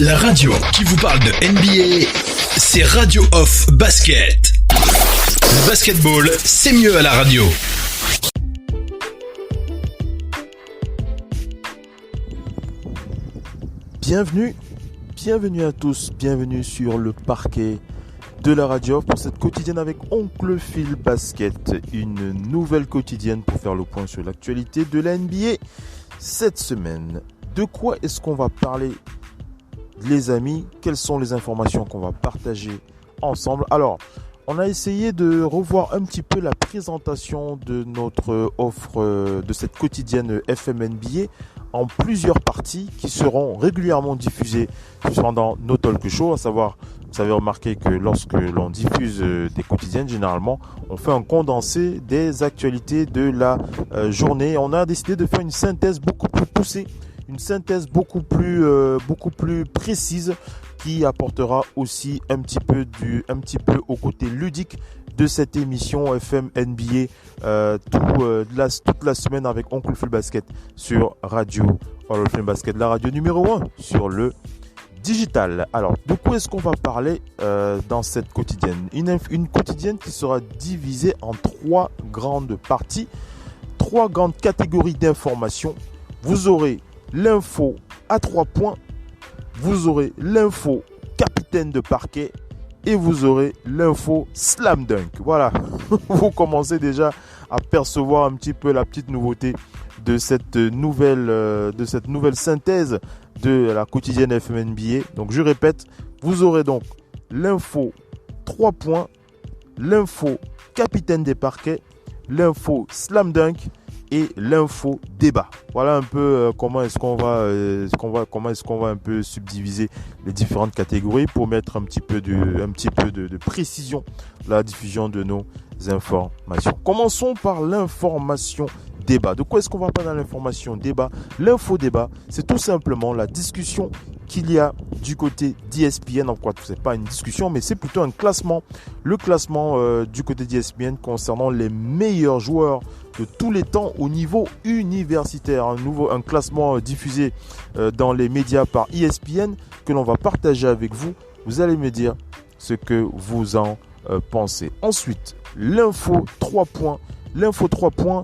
La radio qui vous parle de NBA, c'est Radio Off Basket. Le basketball, c'est mieux à la radio. Bienvenue à tous, bienvenue sur le parquet de la radio pour cette quotidienne avec Oncle Phil Basket. Une nouvelle quotidienne pour faire le point sur l'actualité de la NBA cette semaine. De quoi est-ce qu'on va parler, les amis? Quelles sont les informations qu'on va partager ensemble? Alors, on a essayé de revoir un petit peu la présentation de notre offre de cette quotidienne FM NBA en plusieurs parties qui seront régulièrement diffusées pendant nos talk shows. À savoir, vous avez remarqué que lorsque l'on diffuse des quotidiennes, généralement, on fait un condensé des actualités de la journée. On a décidé de faire une synthèse beaucoup plus poussée, une synthèse beaucoup plus précise qui apportera aussi un petit peu au côté ludique de cette émission FM NBA toute la semaine avec Oncle Phil Basket sur Radio Hall of Fame Basket, la radio numéro 1 sur le digital. Alors, de quoi est-ce qu'on va parler dans cette quotidienne? Une quotidienne qui sera divisée en trois grandes parties, trois grandes catégories d'informations. Vous aurez l'info à 3 points, vous aurez l'info capitaine de parquet et vous aurez l'info slam dunk. Voilà, vous commencez déjà à percevoir un petit peu la petite nouveauté de cette nouvelle synthèse de la quotidienne FM NBA. Donc je répète, vous aurez donc l'info 3 points, l'info capitaine des parquets, l'info slam dunk et l'info débat. Voilà un peu comment est-ce qu'on va un peu subdiviser les différentes catégories pour mettre un petit peu de précision dans la diffusion de nos informations. Commençons par l'information débat. De quoi est-ce qu'on va parler dans l'information débat? L'info débat, c'est tout simplement la discussion qu'il y a du côté d'ESPN. En quoi c'est pas une discussion, mais c'est plutôt un classement. Le classement du côté d'ESPN concernant les meilleurs joueurs de tous les temps au niveau universitaire. Un classement diffusé dans les médias par ESPN que l'on va partager avec vous. Vous allez me dire ce que vous en pensez. Ensuite, l'info 3 points. L'info 3 points.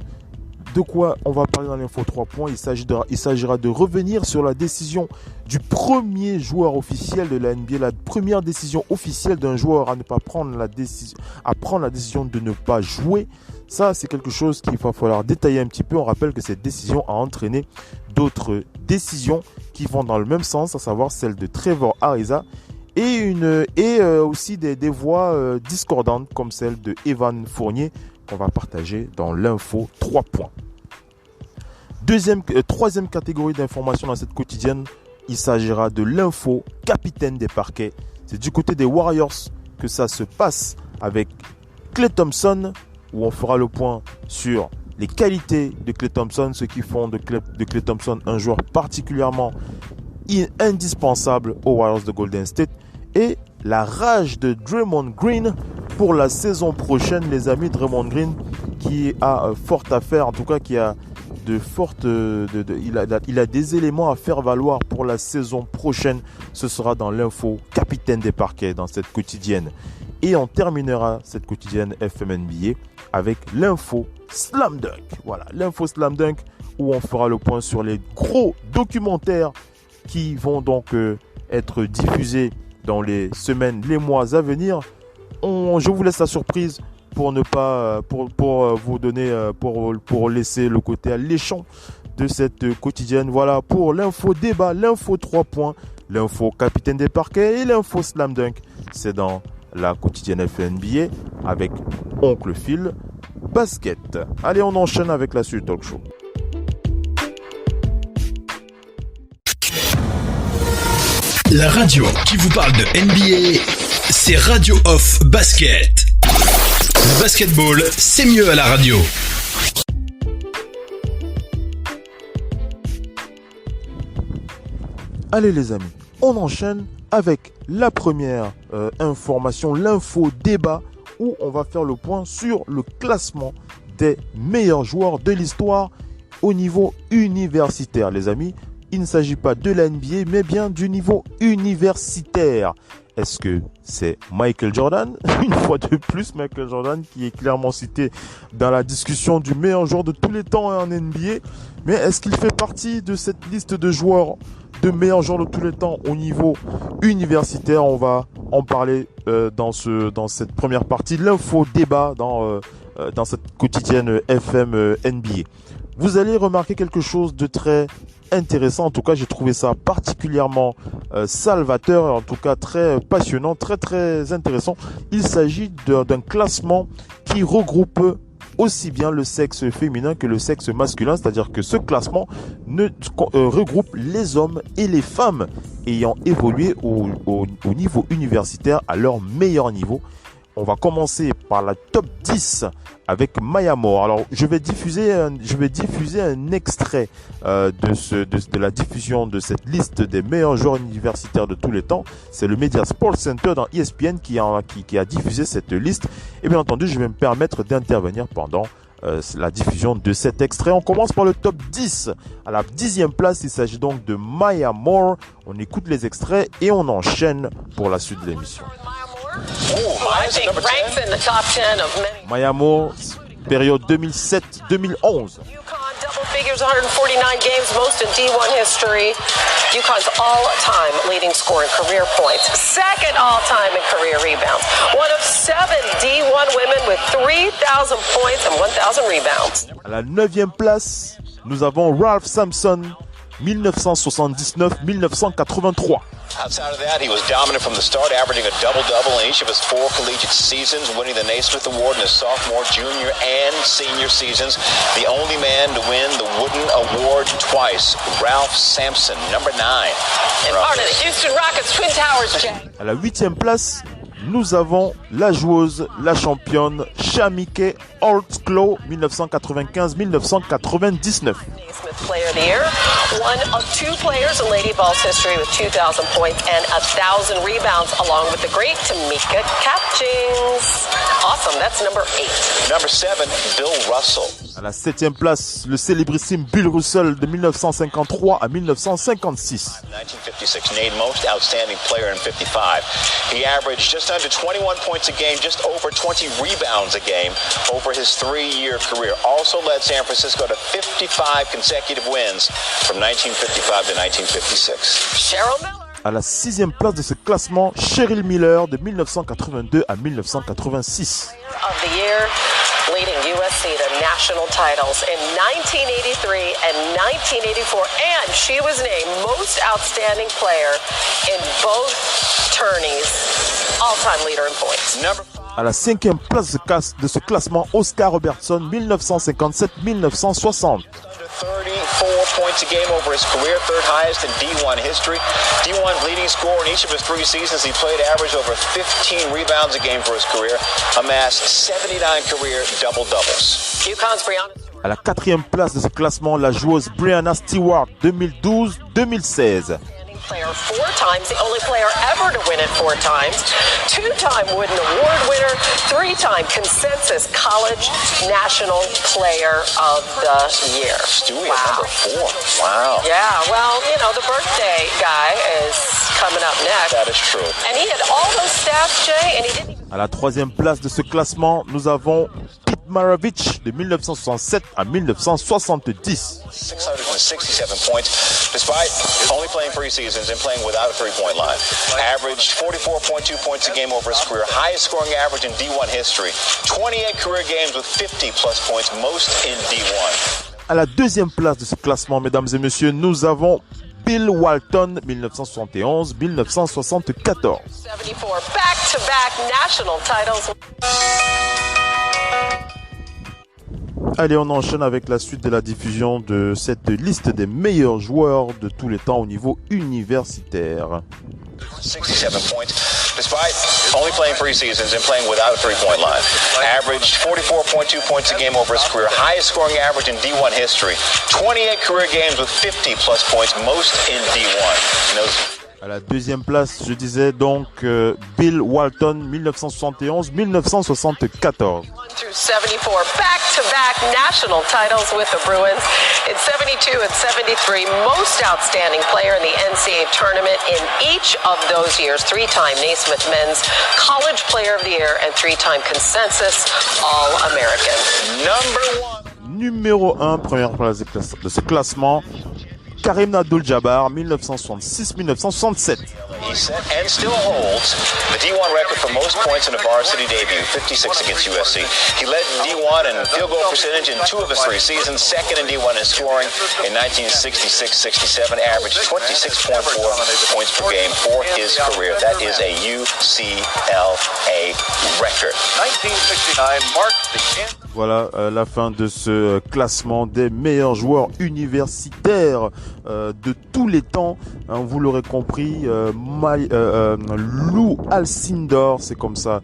De quoi on va parler dans l'info 3 points? Il s'agira de revenir sur la décision du premier joueur officiel de la NBA, la première décision officielle d'un joueur à ne pas prendre la décision de ne pas jouer. Ça, c'est quelque chose qu'il va falloir détailler un petit peu. On rappelle que cette décision a entraîné d'autres décisions qui vont dans le même sens, à savoir celle de Trevor Ariza et aussi des voix discordantes comme celle de Evan Fournier qu'on va partager dans l'info 3 points. Troisième catégorie d'informations dans cette quotidienne, il s'agira de l'info capitaine des parquets. C'est du côté des Warriors que ça se passe avec Klay Thompson, où on fera le point sur les qualités de Klay Thompson, ce qui font de Klay Thompson un joueur particulièrement indispensable aux Warriors de Golden State, et la rage de Draymond Green pour la saison prochaine, les amis. Draymond Green qui a forte affaire, en tout cas qui a il a des éléments à faire valoir pour la saison prochaine. Ce sera dans l'info capitaine des parquets dans cette quotidienne. Et on terminera cette quotidienne FM NBA avec l'info slam dunk. Voilà, l'info slam dunk où on fera le point sur les gros documentaires qui vont donc être diffusés dans les semaines, les mois à venir. Je vous laisse la surprise pour ne pas vous donner pour laisser le côté alléchant de cette quotidienne. Voilà pour l'info débat, l'info 3 points, l'info capitaine des parquets et l'info slam dunk. C'est dans la quotidienne FNBA avec Oncle Phil Basket. Allez, on enchaîne avec la suite talk show. La radio qui vous parle de NBA, c'est Radio Off Basket. Le basketball, c'est mieux à la radio. Allez les amis, on enchaîne avec la première information, l'info débat, où on va faire le point sur le classement des meilleurs joueurs de l'histoire au niveau universitaire, les amis. il ne s'agit pas de la NBA, mais bien du niveau universitaire. Est-ce que c'est Michael Jordan? Une fois de plus, Michael Jordan qui est clairement cité dans la discussion du meilleur joueur de tous les temps en NBA. Mais est-ce qu'il fait partie de cette liste de joueurs de meilleurs joueurs de tous les temps au niveau universitaire? On va en parler dans cette première partie. L'info débat dans cette quotidienne FM NBA. Vous allez remarquer quelque chose de très intéressant. En tout cas, j'ai trouvé ça particulièrement salvateur, en tout cas très passionnant, très très intéressant. Il s'agit d'un classement qui regroupe aussi bien le sexe féminin que le sexe masculin, c'est-à-dire que ce classement regroupe les hommes et les femmes ayant évolué au niveau universitaire à leur meilleur niveau. On va commencer par la top 10 avec Maya Moore. Alors, je vais diffuser un extrait de la diffusion de cette liste des meilleurs joueurs universitaires de tous les temps. C'est le Media Sports Center dans ESPN qui a diffusé cette liste. Et bien entendu, je vais me permettre d'intervenir pendant la diffusion de cet extrait. On commence par le top 10. À la 10e place, il s'agit donc de Maya Moore. On écoute les extraits et on enchaîne pour la suite de l'émission. Maya Moore, période 2007-2011. Double figures, 149 games, most in D1 history. UConn's all-time leading scorer in career points, second all-time in career rebounds. One of 7 D1 women with 3,000 points and 1,000 rebounds. À la 9e place, nous avons Ralph Sampson, 1979-1983. Outside of that, he was dominant from the start, averaging a double-double in each of his 4 collegiate seasons, winning the Naismith Award in his sophomore, junior, and senior seasons. The only man to win the Wooden Award twice, Ralph Sampson, number 9. And part of the Houston Rockets Twin Towers, Jay. À la 8e place, nous avons la joueuse, la championne, Shamike Holtzclaw, 1995-1999. Player of the Year, one of 2 players in Lady Ball's history with 2,000 points and 1,000 rebounds, along with the great Tamika Catchings. Awesome, that's number 8. Number 7, Bill Russell. À la 7e place, le célébrissime Bill Russell de 1953 à 1956. 1956, named most outstanding player in 55. He averaged just under 21 points a game, just over 20 rebounds a game over his 3-year career. Also led San Francisco to 55 consecutive wins from 1955 to 1956. Cheryl Miller. À la 6e place de ce classement, Cheryl Miller de 1982 à 1986. Of the year, leading USC to national titles in 1983 and 1984, and she was named most outstanding player in both tourneys, all-time leader in points. À la 5e place de ce classement, Oscar Robertson, 1957-1960. 34 points a game over his career, third highest in D1 history. D1's leading scorer in each of his 3 seasons. He played average over 15 rebounds a game for his career, amassed 79 career double-doubles. UConn's Brianna. À la 4e place de ce classement, la joueuse Brianna Stewart, 2012-2016. Player 4 times, the only player ever to win it 4 times, 2-time Wooden Award winner, 3-time consensus college national player of the year. Stewie at number 4. Wow. Yeah, well, you know, the birthday guy is coming up next. That is true. And he had all those stats, Jay, and he didn't. À la 3e place de ce classement, nous avons Pete Maravich de 1967 à 1970. 667 points, despite only playing 3 seasons and playing without a three-point line. Averaged 44.2 points a game over his career, highest scoring average in D1 history. 28 career games with 50-plus points, most in D1. À la 2e place de ce classement, mesdames et messieurs, nous avons Bill Walton, 1971-1974. 74 back-to-back national titles. Allez, on enchaîne avec la suite de la diffusion de cette liste des meilleurs joueurs de tous les temps au niveau universitaire. 67 points, despite only playing 3 seasons and playing without a three-point line. Averaged 44.2 points a game over his career, highest scoring average in D1 history. 28 career games with 50-plus points, most in D1. À la deuxième place, je disais donc Bill Walton, 1971-1974. Through 74 back-to-back national titles with the Bruins. In 72 and 73, most outstanding player in the NCAA tournament in each of those years. Three-time Naismith Men's College Player of the Year and three-time consensus All-American. Numéro 1, première place de ce classement, Kareem Abdul-Jabbar, 1966-1967. He set and still holds the D1 record for most points in a varsity debut, 56 against USC. He led D1 in field goal percentage in 2 of his 3 seasons, second in D1 in scoring in 1966-67, averaged 26.4 points per game for his career. That is a UCLA record. 1969 marked the end. Voilà la fin de ce classement des meilleurs joueurs universitaires de tous les temps. Hein, vous l'aurez compris, Lou Alcindor, c'est comme ça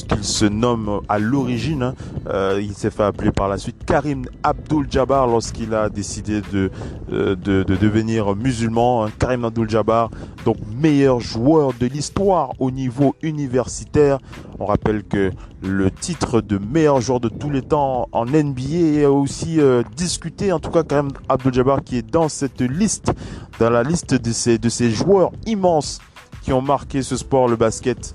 qu'il se nomme à l'origine. Hein. Il s'est fait appeler par la suite Kareem Abdul-Jabbar lorsqu'il a décidé de devenir musulman. Hein. Kareem Abdul-Jabbar, donc meilleur joueur de l'histoire au niveau universitaire. On rappelle que le titre de meilleur joueur de tous les temps en NBA est aussi discuté. En tout cas, Kareem Abdul-Jabbar qui est dans cette liste, dans la liste de ces joueurs immenses qui ont marqué ce sport, le basket.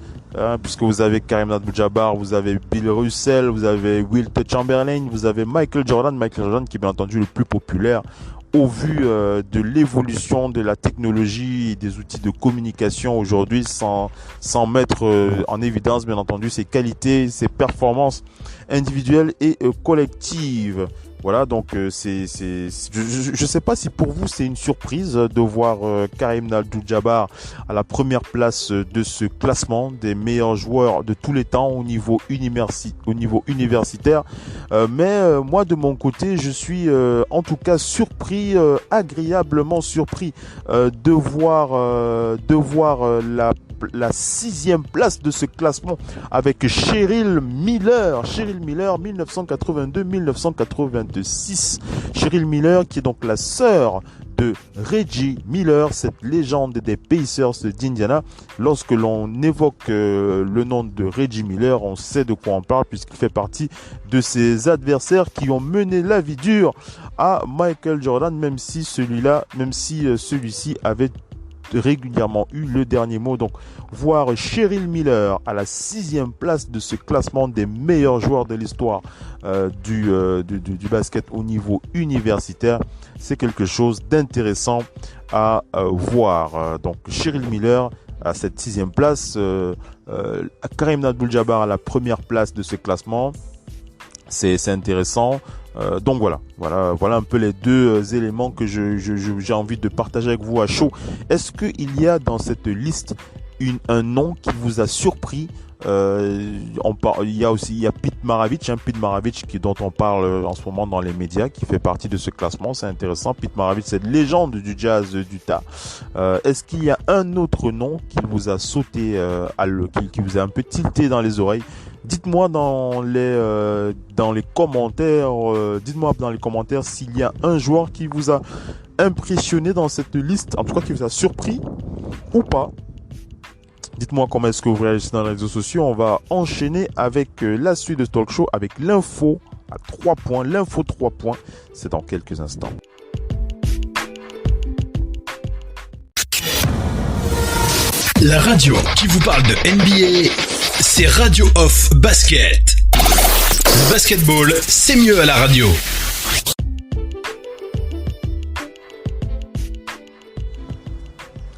Puisque vous avez Kareem Abdul-Jabbar, vous avez Bill Russell, vous avez Wilt Chamberlain, vous avez Michael Jordan qui est bien entendu le plus populaire au vu de l'évolution de la technologie et des outils de communication aujourd'hui, sans mettre en évidence bien entendu ses qualités, ses performances individuelles et collectives. Voilà, donc je sais pas si pour vous c'est une surprise de voir Kareem Abdul-Jabbar à la première place de ce classement des meilleurs joueurs de tous les temps au niveau universitaire. Mais moi de mon côté, je suis en tout cas surpris, agréablement surpris de voir la 6e place de ce classement avec Cheryl Miller, 1982-1986. Cheryl Miller qui est donc la sœur de Reggie Miller, cette légende des Pacers d'Indiana. Lorsque l'on évoque le nom de Reggie Miller, on sait de quoi on parle puisqu'il fait partie de ses adversaires qui ont mené la vie dure à Michael Jordan, même si celui-ci avait régulièrement eu le dernier mot. Donc voir Cheryl Miller à la 6e place de ce classement des meilleurs joueurs de l'histoire du basket au niveau universitaire, c'est quelque chose d'intéressant à voir. Donc Cheryl Miller à cette 6e place, Kareem Abdul-Jabbar à la première place de ce classement, c'est intéressant. Donc voilà un peu les deux éléments que j'ai envie de partager avec vous à chaud. Est-ce qu'il y a dans cette liste un nom qui vous a surpris? Il y a Pete Maravich, dont on parle en ce moment dans les médias, qui fait partie de ce classement. C'est intéressant. Pete Maravich, cette légende du jazz d'Utah. Est-ce qu'il y a un autre nom qui vous a sauté, qui vous a un peu tilté dans les oreilles? Dites-moi dans les commentaires, s'il y a un joueur qui vous a impressionné dans cette liste, en tout cas qui vous a surpris ou pas. Dites-moi comment est-ce que vous réagissez dans les réseaux sociaux. On va enchaîner avec la suite de ce talk show avec l'info à 3 points. L'info 3 points, c'est dans quelques instants. La radio qui vous parle de NBA, c'est Radio Off Basket. Le basketball, c'est mieux à la radio.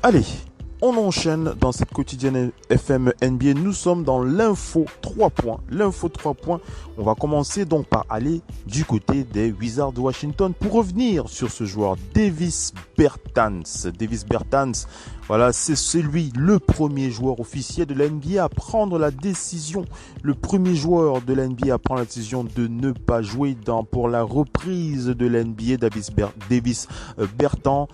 Allez, on enchaîne dans cette quotidienne FM NBA. Nous sommes dans l'info 3 points. L'info 3 points, on va commencer donc par aller du côté des Wizards de Washington pour revenir sur ce joueur Davis Bertans. Davis Bertans, voilà, c'est le premier joueur officiel de la NBA à prendre la décision, le premier joueur de la NBA à prendre la décision de ne pas jouer pour la reprise de la NBA. Davis Bertans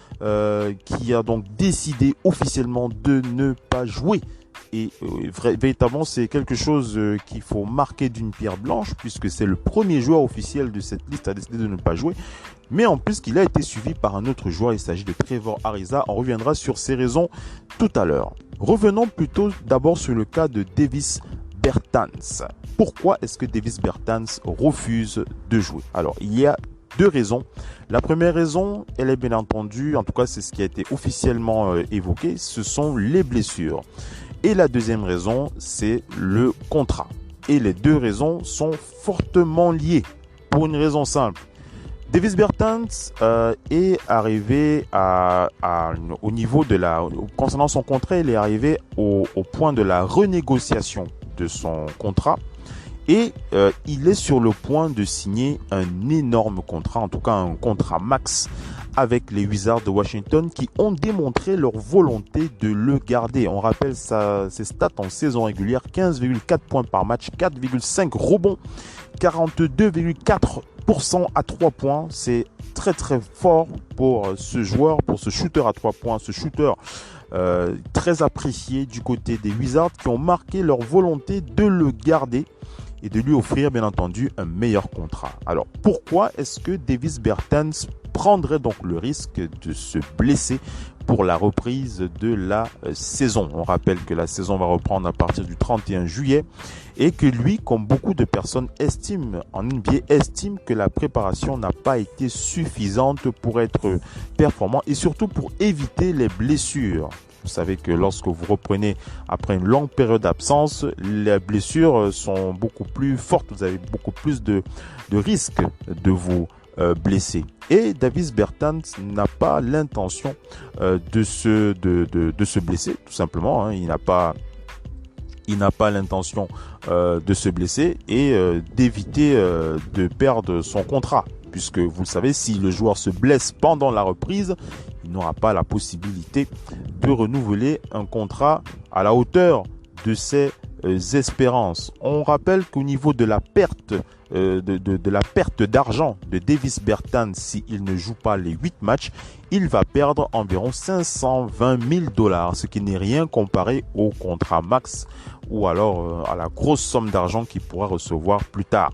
qui a donc décidé officiellement de ne pas jouer Et véritablement, c'est quelque chose qu'il faut marquer d'une pierre blanche, puisque c'est le premier joueur officiel de cette liste à décider de ne pas jouer. Mais en plus, qu'il a été suivi par un autre joueur, il s'agit de Trevor Ariza. On reviendra sur ces raisons tout à l'heure. Revenons plutôt d'abord sur le cas de Davis Bertans. Pourquoi est-ce que Davis Bertans refuse de jouer? Alors, il y a deux raisons. La première raison, elle est bien entendu, en tout cas c'est ce qui a été officiellement évoqué, ce sont les blessures. Et la deuxième raison, c'est le contrat. Et les deux raisons sont fortement liées pour une raison simple. Davis Bertans est arrivé au niveau de concernant son contrat, il est arrivé au point de la renégociation de son contrat. Et il est sur le point de signer un énorme contrat, en tout cas un contrat max avec les Wizards de Washington qui ont démontré leur volonté de le garder. On rappelle ses stats en saison régulière, 15,4 points par match, 4,5 rebonds, 42,4% à 3 points. C'est très très fort pour ce joueur, pour ce shooter à 3 points, ce shooter très apprécié du côté des Wizards qui ont marqué leur volonté de le garder et de lui offrir bien entendu un meilleur contrat. Alors pourquoi est-ce que Davis Bertans prendrait donc le risque de se blesser pour la reprise de la saison? On rappelle que la saison va reprendre à partir du 31 juillet et que lui, comme beaucoup de personnes en NBA, estime que la préparation n'a pas été suffisante pour être performant et surtout pour éviter les blessures. Vous savez que lorsque vous reprenez après une longue période d'absence, les blessures sont beaucoup plus fortes. Vous avez beaucoup plus de risques de vous blesser. Et Davis Bertans n'a pas l'intention de se blesser, tout simplement. Il n'a pas l'intention de se blesser et d'éviter de perdre son contrat. Puisque vous le savez, si le joueur se blesse pendant la reprise, il n'aura pas la possibilité de renouveler un contrat à la hauteur de ses espérances. On rappelle qu'au niveau de la perte de la perte d'argent de Davis Bertans, s'il ne joue pas les 8 matchs, il va perdre environ 520 000 $, ce qui n'est rien comparé au contrat max ou alors à la grosse somme d'argent qu'il pourra recevoir plus tard.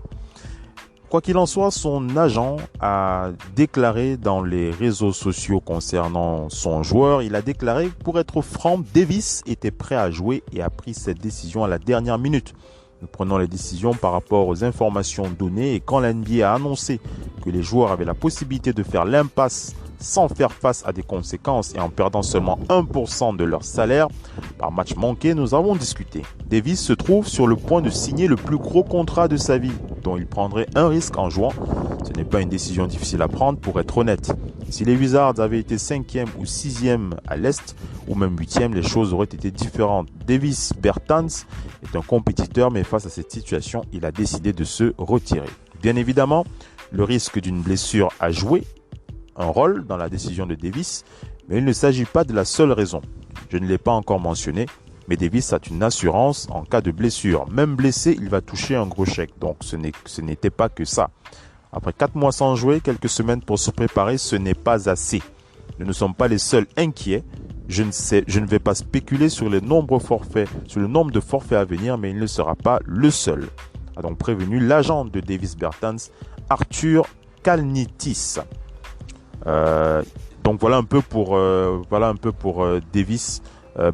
Quoi qu'il en soit, son agent a déclaré dans les réseaux sociaux concernant son joueur, il a déclaré que pour être franc, Davis était prêt à jouer et a pris cette décision à la dernière minute. Nous prenons les décisions par rapport aux informations données et quand la NBA a annoncé que les joueurs avaient la possibilité de faire l'impasse sans faire face à des conséquences et en perdant seulement 1% de leur salaire par match manqué, nous avons discuté. Davis se trouve sur le point de signer le plus gros contrat de sa vie, dont il prendrait un risque en jouant. Ce n'est pas une décision difficile à prendre pour être honnête. Si les Wizards avaient été 5e ou 6e à l'Est, ou même 8e, les choses auraient été différentes. Davis Bertans est un compétiteur, mais face à cette situation, il a décidé de se retirer. Bien évidemment, le risque d'une blessure a joué un rôle dans la décision de Davis, mais il ne s'agit pas de la seule raison. Je ne l'ai pas encore mentionné, mais Davis a une assurance en cas de blessure. Même blessé, il va toucher un gros chèque, donc ce n'était pas que ça. Après 4 mois sans jouer, quelques semaines pour se préparer, ce n'est pas assez. Nous ne sommes pas les seuls inquiets. Je ne vais pas spéculer sur le nombre de forfaits à venir, mais il ne sera pas le seul. A donc prévenu l'agent de Davis Bertans, Arthur Kalnitis. Donc voilà un peu pour Davis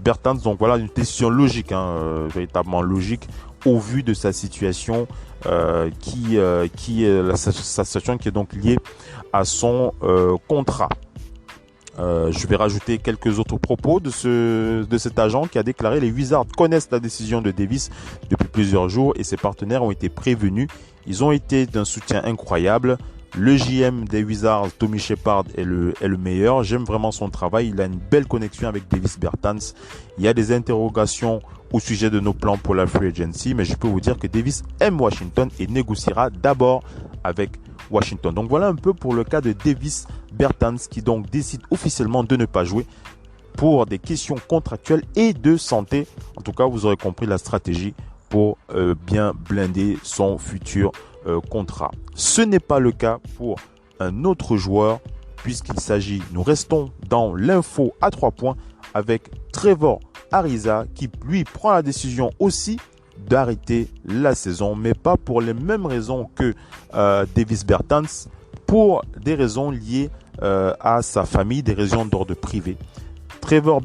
Bertans. Donc voilà une décision logique, véritablement logique au vu de sa situation qui est sa situation qui est donc liée à son contrat. Je vais rajouter quelques autres propos de cet agent qui a déclaré: les Wizards connaissent la décision de Davis depuis plusieurs jours et ses partenaires ont été prévenus. Ils ont été d'un soutien incroyable. Le JM des Wizards, Tommy Shepard, est le meilleur. J'aime vraiment son travail. Il a une belle connexion avec Davis Bertans. Il y a des interrogations au sujet de nos plans pour la free agency, mais je peux vous dire que Davis aime Washington et négociera d'abord avec Washington. Donc voilà un peu pour le cas de Davis Bertans qui donc décide officiellement de ne pas jouer pour des questions contractuelles et de santé. En tout cas, vous aurez compris la stratégie pour bien blinder son futur contrat. Ce n'est pas le cas pour un autre joueur puisqu'il s'agit, nous restons dans l'info à 3 points avec Trevor Ariza qui lui prend la décision aussi d'arrêter la saison, mais pas pour les mêmes raisons que Davis Bertans, pour des raisons liées à sa famille, des raisons d'ordre privé. Trevor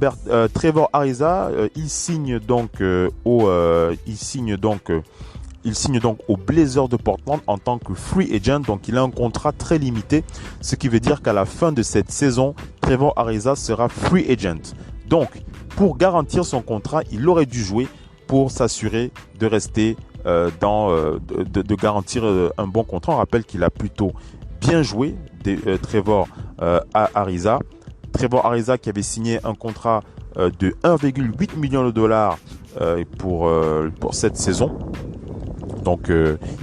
Ariza, il signe donc aux Blazers de Portland en tant que free agent, donc il a un contrat très limité, ce qui veut dire qu'à la fin de cette saison, Trevor Ariza sera free agent. Donc, pour garantir son contrat, il aurait dû jouer pour s'assurer de rester de garantir un bon contrat. On rappelle qu'il a plutôt bien joué, Trevor Ariza. Trevor Ariza qui avait signé un contrat de 1,8 million de dollars pour cette saison. Donc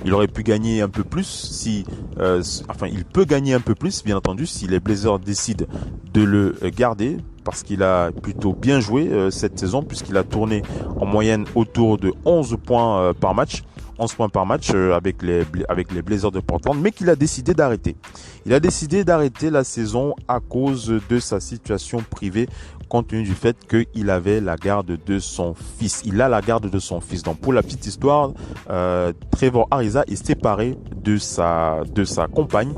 il aurait pu gagner un peu plus il peut gagner un peu plus, bien entendu, si les Blazers décident de le garder, parce qu'il a plutôt bien joué cette saison, puisqu'il a tourné en moyenne autour de 11 points par match. 11 points par match avec les Blazers de Portland, mais qu'il a décidé d'arrêter. Il a décidé d'arrêter la saison à cause de sa situation privée, compte tenu du fait qu'il avait la garde de son fils. Il a la garde de son fils. Donc pour la petite histoire, Trevor Ariza est séparé de sa compagne.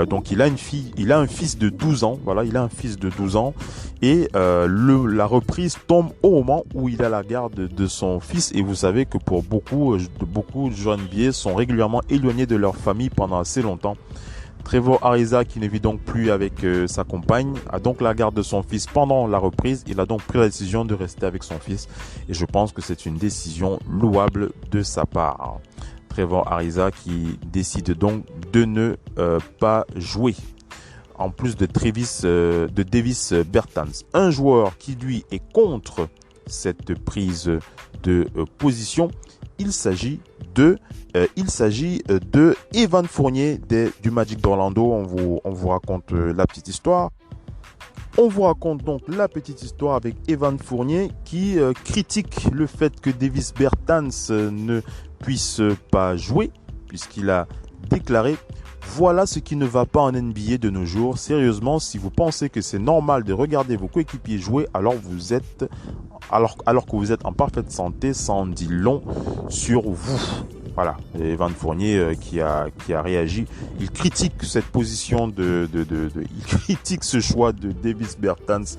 Donc il a un fils de 12 ans. Voilà, il a un fils de 12 ans. Et la reprise tombe au moment où il a la garde de son fils. Et vous savez que pour beaucoup de joueurs NBA sont régulièrement éloignés de leur famille pendant assez longtemps. Trevor Ariza, qui ne vit donc plus avec sa compagne, a donc la garde de son fils pendant la reprise. Il a donc pris la décision de rester avec son fils. Et je pense que c'est une décision louable de sa part. Trevor Ariza qui décide donc de ne pas jouer. En plus de Davis Bertans. Un joueur qui lui est contre cette prise de position. Il s'agit de Evan Fournier du Magic d'Orlando. On vous raconte la petite histoire. On vous raconte donc la petite histoire avec Evan Fournier qui critique le fait que Davis Bertans ne puisse pas jouer, puisqu'il a déclaré: voilà ce qui ne va pas en NBA de nos jours. Sérieusement, si vous pensez que c'est normal de regarder vos coéquipiers jouer alors que vous êtes en parfaite santé, ça en dit long sur vous. Voilà, Evan Fournier qui a réagi. Il critique cette position il critique ce choix de Davis Bertans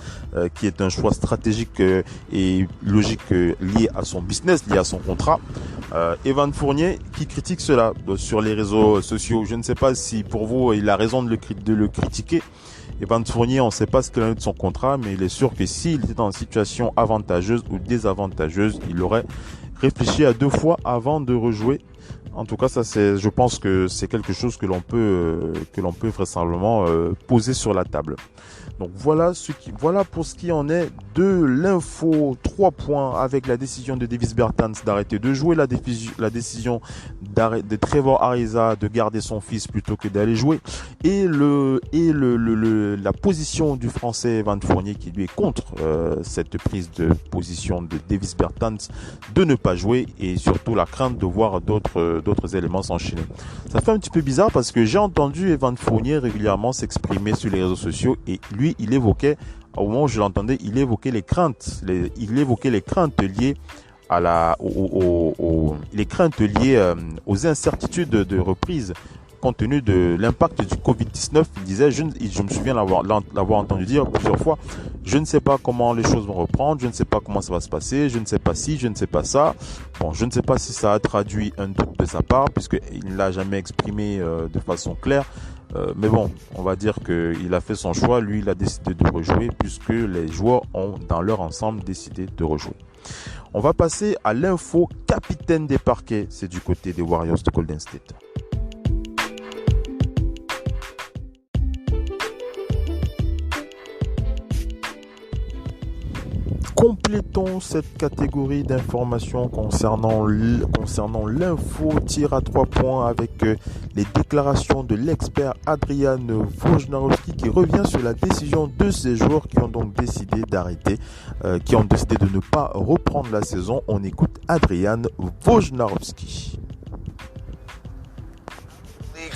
qui est un choix stratégique et logique lié à son business, lié à son contrat. Evan Fournier qui critique cela sur les réseaux sociaux. Je ne sais pas si pour vous il a raison de le critiquer. Evan Fournier, on ne sait pas ce qu'il en est de son contrat, mais il est sûr que s'il était dans une situation avantageuse ou désavantageuse, il aurait réfléchi à 2 fois avant de rejouer. En tout cas, je pense que c'est quelque chose que l'on peut vraisemblablement poser sur la table. Donc voilà pour ce qui en est de l'info 3 points avec la décision de Davis Bertans d'arrêter de jouer, la décision de Trevor Ariza de garder son fils plutôt que d'aller jouer, et la position du Français Evan Fournier qui lui est contre cette prise de position de Davis Bertans de ne pas jouer, et surtout la crainte de voir d'autres éléments s'enchaîner. Ça fait un petit peu bizarre parce que j'ai entendu Evan Fournier régulièrement s'exprimer sur les réseaux sociaux, et lui il évoquait, au moment où je l'entendais, il évoquait les craintes liées aux incertitudes de reprise compte tenu de l'impact du Covid-19. Il disait, je me souviens l'avoir entendu dire plusieurs fois, je ne sais pas comment les choses vont reprendre, je ne sais pas comment ça va se passer, je ne sais pas si, je ne sais pas ça. Bon, je ne sais pas si ça a traduit un doute de sa part, puisqu'il ne l'a jamais exprimé de façon claire. Mais bon, on va dire qu'il a fait son choix. Lui, il a décidé de rejouer puisque les joueurs ont, dans leur ensemble, décidé de rejouer. On va passer à l'info capitaine des parquets. C'est du côté des Warriors de Golden State. Complétons cette catégorie d'informations concernant l'info tir à 3 points avec les déclarations de l'expert Adrian Wojnarowski qui revient sur la décision de ces joueurs qui ont donc décidé d'arrêter, qui ont décidé de ne pas reprendre la saison. On écoute Adrian Wojnarowski.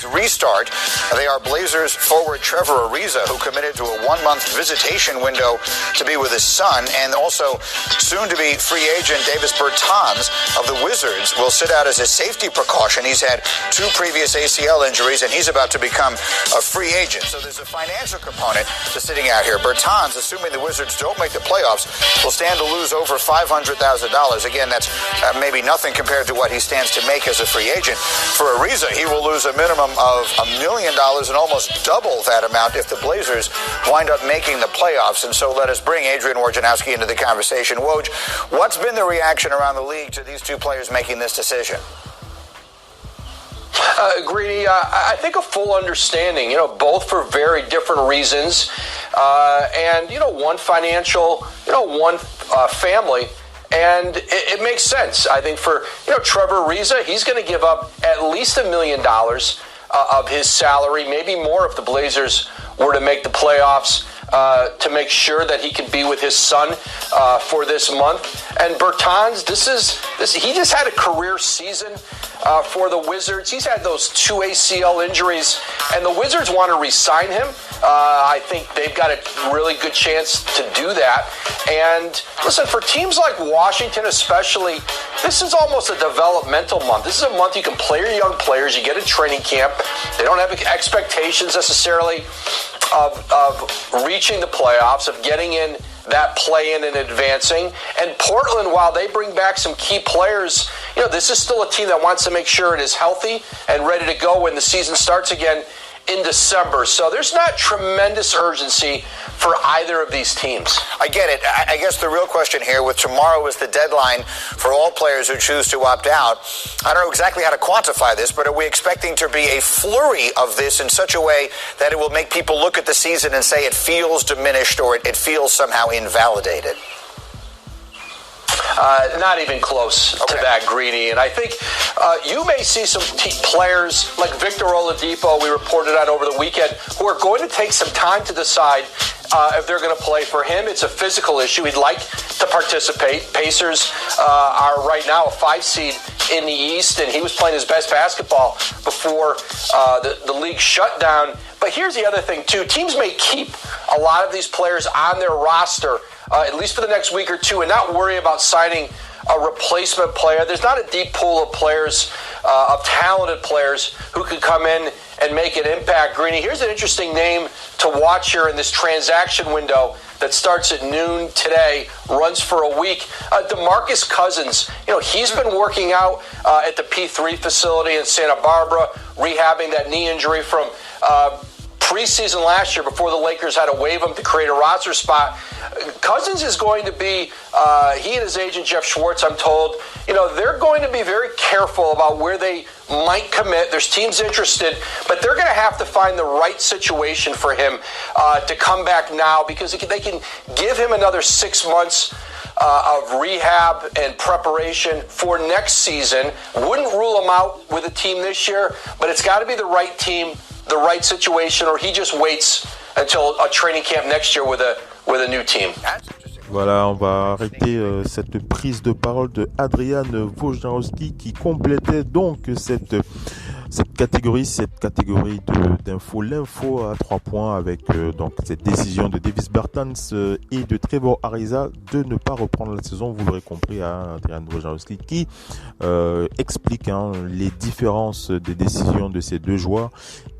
league's restart. They are Blazers forward Trevor Ariza, who committed to a 1-month visitation window to be with his son, and also soon-to-be free agent Davis Bertans of the Wizards will sit out as a safety precaution. He's had 2 previous ACL injuries, and he's about to become a free agent. So there's a financial component to sitting out here. Bertans, assuming the Wizards don't make the playoffs, will stand to lose over $500,000. Again, that's maybe nothing compared to what he stands to make as a free agent. For Ariza, he will lose a minimum of $1 million and almost double that amount if the Blazers wind up making the playoffs. And so let us bring Adrian Wojnarowski into the conversation. Woj, what's been the reaction around the league to these 2 players making this decision? Greedy, I think a full understanding, both for very different reasons. And, one financial, one family. And it makes sense. I think for, Trevor Ariza, he's going to give up at least $1 million of his salary, maybe more if the Blazers were to make the playoffs, to make sure that he can be with his son for this month. And Bertans, he just had a career season for the Wizards. He's had those 2 ACL injuries, and the Wizards want to re-sign him. I think they've got a really good chance to do that. And listen, for teams like Washington especially, this is almost a developmental month. This is a month you can play your young players. You get a training camp. They don't have expectations necessarily of reaching the playoffs, of getting in that play-in and advancing. And Portland, while they bring back some key players, this is still a team that wants to make sure it is healthy and ready to go when the season starts again in December. So there's not tremendous urgency for either of these teams. I get it. I guess the real question here, with tomorrow as the deadline for all players who choose to opt out, I don't know exactly how to quantify this, but are we expecting to be a flurry of this in such a way that it will make people look at the season and say it feels diminished or it feels somehow invalidated? Not even close to that, Greedy. And I think you may see some players like Victor Oladipo, we reported on over the weekend, who are going to take some time to decide if they're going to play. For him, it's a physical issue. He'd like to participate. Pacers are right now a 5 seed in the East, and he was playing his best basketball before the league shut down. But here's the other thing, too. Teams may keep a lot of these players on their roster, at least for the next week or two, and not worry about signing a replacement player. There's not a deep pool of players, of talented players who could come in and make an impact. Greeny, here's an interesting name to watch here in this transaction window that starts at noon today, runs for a week. DeMarcus Cousins, he's been working out at the P3 facility in Santa Barbara, rehabbing that knee injury from preseason last year before the Lakers had to waive him to create a roster spot. Cousins is going to be, he and his agent Jeff Schwartz, I'm told, they're going to be very careful about where they might commit. There's teams interested, but they're going to have to find the right situation for him to come back now, because they can give him another 6 months of rehab and preparation for next season. Wouldn't rule him out with a team this year, but it's got to be the right team, the right situation, or he just waits until a training camp next year with a new team. Voilà, on va arrêter cette prise de parole de Adrian Wojnarowski qui complétait donc cette catégorie d'infos, l'info à 3 points avec donc cette décision de Davis Bertans et de Trevor Ariza de ne pas reprendre la saison. Vous l'aurez compris, Adrian Wojnarowski qui explique les différences des décisions de ces 2 joueurs,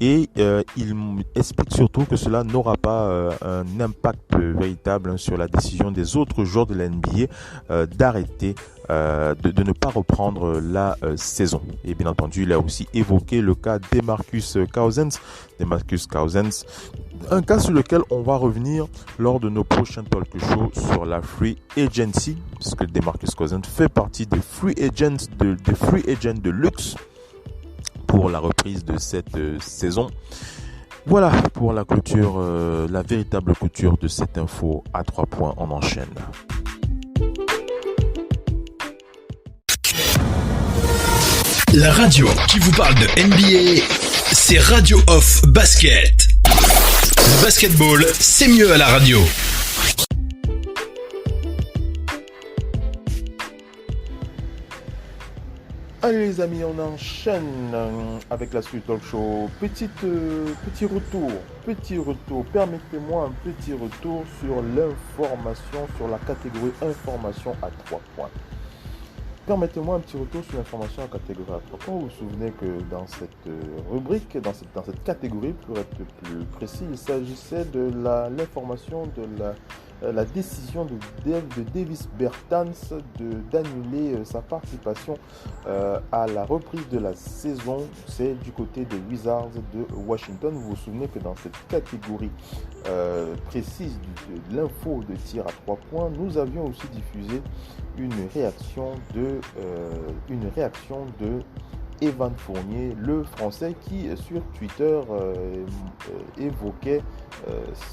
et il explique surtout que cela n'aura pas un impact véritable sur la décision des autres joueurs de la NBA d'arrêter, de ne pas reprendre la saison. Et bien entendu, il a aussi évoqué le cas DeMarcus Cousins, un cas sur lequel on va revenir lors de nos prochains talk shows sur la free agency, parce que DeMarcus Cousins fait partie des free agents de luxe pour la reprise de cette saison. Voilà pour la clôture, la véritable clôture de cette info à 3 points. On enchaîne. La radio qui vous parle de NBA, c'est Radio Off Basket. Le basketball, c'est mieux à la radio. Allez les amis, on enchaîne avec la suite talk show. Petit retour. Permettez-moi un petit retour sur l'information, sur la catégorie information à 3 points. Permettez-moi un petit retour sur l'information à catégorie à 3 points. Vous vous souvenez que dans cette rubrique, dans cette catégorie, pour être plus précis, il s'agissait de l'information de la décision de Davis Bertans d'annuler sa participation à la reprise de la saison. C'est du côté des Wizards de Washington. Vous vous souvenez que dans cette catégorie précise de l'info de tir à 3 points, nous avions aussi diffusé une réaction de Evan Fournier, le Français, qui sur Twitter évoquait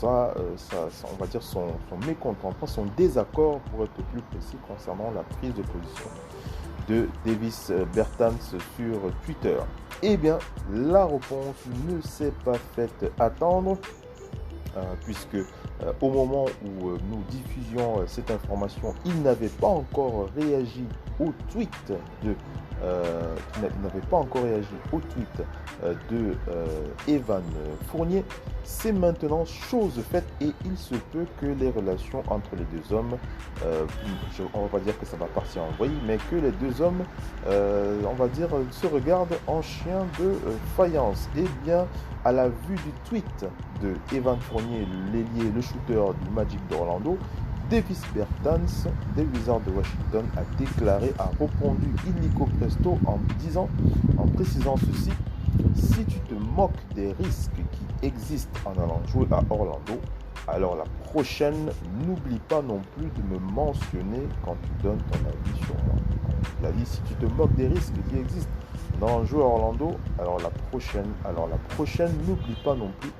on va dire son mécontentement, son désaccord pour être plus précis concernant la prise de position de Davis Bertans sur Twitter. Eh bien, la réponse ne s'est pas faite attendre, puisque au moment où nous diffusions cette information, il n'avait pas encore réagi au tweet de Evan Fournier. C'est maintenant chose faite et il se peut que les relations entre les deux hommes, on va pas dire que ça va partir en vrille, mais que les deux hommes, on va dire, se regardent en chien de faïence. Et bien, à la vue du tweet de Evan Fournier, l'ailier, le shooter du Magic d'Orlando, Davis Bertans des Wizards de Washington a répondu illico presto en précisant ceci: si tu te moques des risques qui existent en allant jouer à Orlando, alors la prochaine, n'oublie pas non plus de me mentionner quand tu donnes ton avis sur moi. Il a dit: si tu te moques des risques qui existent en allant jouer à Orlando, alors la prochaine, n'oublie pas non plus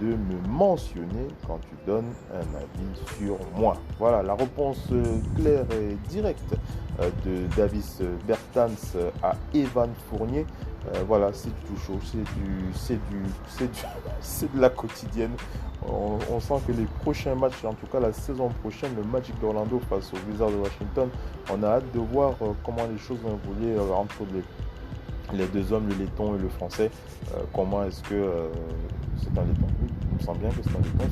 de me mentionner quand tu donnes un avis sur moi. Voilà la réponse claire et directe de Davis Bertans à Evan Fournier. Voilà, c'est du tout chaud, c'est de la quotidienne. On sent que les prochains matchs, en tout cas la saison prochaine, le Magic d'Orlando face aux Wizards de Washington, on a hâte de voir comment les choses vont évoluer entre les deux hommes, le laiton et le français. Comment est-ce que c'est un laiton? Il me semble bien que c'est un laiton,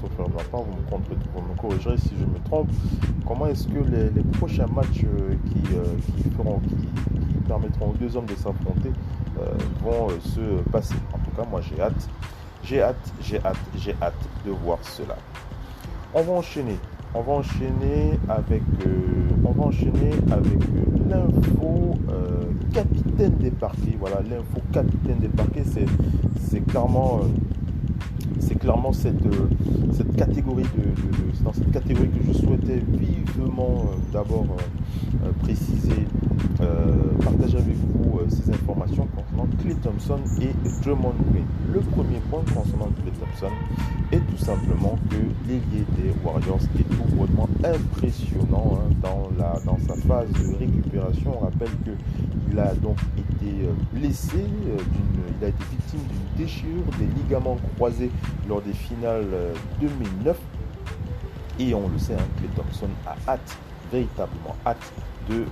sauf de ma part, vous me corrigerez si je me trompe. Comment est-ce que les prochains matchs qui permettront aux deux hommes de s'affronter vont se passer? En tout cas, moi j'ai hâte de voir cela. On va enchaîner avec l'info capitaine des parquets. Voilà, l'info capitaine des parquets, c'est clairement cette catégorie c'est dans cette catégorie que je souhaitais vivement d'abord préciser, partager avec vous ces informations concernant Klay Thompson et Draymond Green. Le premier point concernant Klay Thompson est tout simplement que l'ailier des Warriors est tout bonnement impressionnant dans sa phase de récupération. On rappelle qu'il a donc été blessé, il a été victime d'une déchirure des ligaments croisés lors des finales 2009. Et on le sait, Klay Thompson a véritablement hâte de